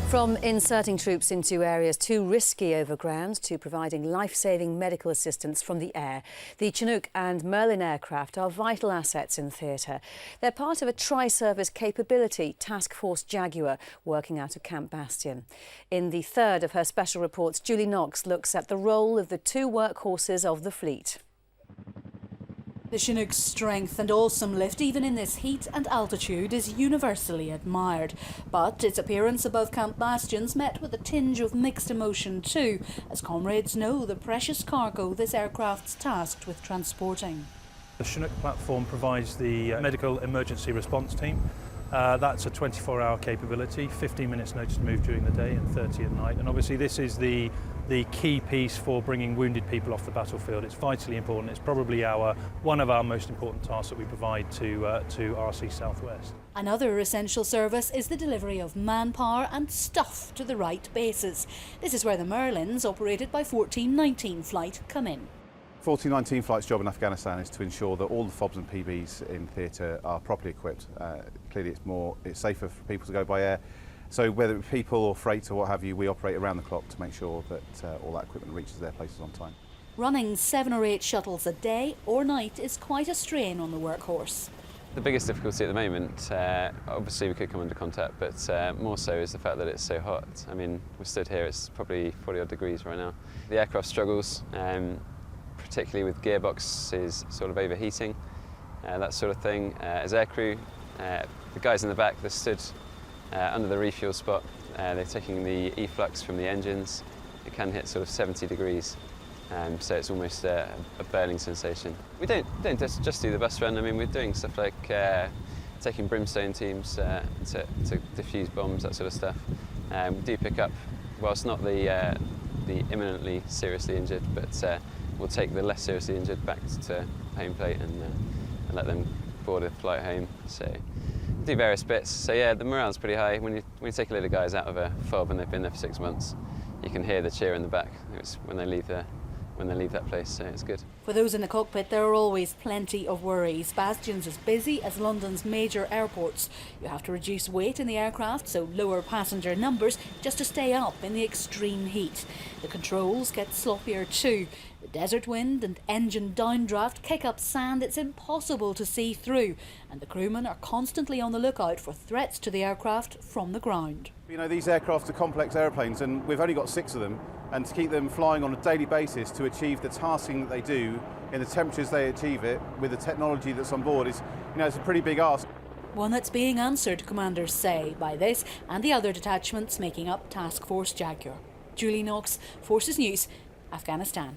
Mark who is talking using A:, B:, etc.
A: From inserting troops into areas too risky over ground to providing life-saving medical assistance from the air, the Chinook and Merlin aircraft are vital assets in theatre. They're part of a tri-service capability, Task Force Jaguar, working out of Camp Bastion. In the third of her special reports, Julie Knox looks at the role of the two workhorses of the fleet.
B: The Chinook's strength and awesome lift, even in this heat and altitude, is universally admired. But its appearance above Camp Bastion's met with a tinge of mixed emotion too, as comrades know the precious cargo this aircraft's tasked with transporting.
C: The Chinook platform provides the medical emergency response team. That's a 24-hour capability, 15 minutes notice to move during the day and 30 at night. And obviously this is the key piece for bringing wounded people off the battlefield. It's vitally important. It's probably one of our most important tasks that we provide to RC Southwest.
B: Another essential service is the delivery of manpower and stuff to the right bases. This is where the Merlins, operated by 1419 Flight, come in.
D: 1419 Flight's job in Afghanistan is to ensure that all the FOBs and PBs in theatre are properly equipped. Clearly it's safer for people to go by air. So whether it's people or freight or what have you, we operate around the clock to make sure that all that equipment reaches their places on time.
B: Running 7 or 8 shuttles a day or night is quite a strain on the workhorse.
E: The biggest difficulty at the moment, obviously we could come under contact, but more so is the fact that it's so hot. I mean, we're stood here, it's probably 40 odd degrees right now. The aircraft struggles, particularly with gearboxes sort of overheating, that sort of thing. As aircrew, the guys in the back, they're stood under the refuel spot. They're taking the efflux from the engines. It can hit sort of 70 degrees, so it's almost a burning sensation. We don't just do the bus run. I mean, we're doing stuff like taking brimstone teams to defuse bombs, that sort of stuff. We do pick up, whilst not the imminently seriously injured, but we'll take the less seriously injured back to home plate and let them board a flight home. So do various bits. So yeah, the morale's pretty high. When you take a load of guys out of a FOB and they've been there for 6 months, you can hear the cheer in the back. It's when they leave that place, so it's good.
B: For those in the cockpit, there are always plenty of worries. Bastion's as busy as London's major airports. You have to reduce weight in the aircraft, so lower passenger numbers, just to stay up in the extreme heat. The controls get sloppier too. The desert wind and engine downdraft kick up sand it's impossible to see through, and the crewmen are constantly on the lookout for threats to the aircraft from the ground.
D: You know, these aircraft are complex airplanes and we've only got 6 of them, and to keep them flying on a daily basis to achieve the tasking that they do in the temperatures they achieve it with the technology that's on board is, you know, it's a pretty big ask.
B: One that's being answered, commanders say, by this and the other detachments making up Task Force Jaguar. Julie Knox, Forces News, Afghanistan.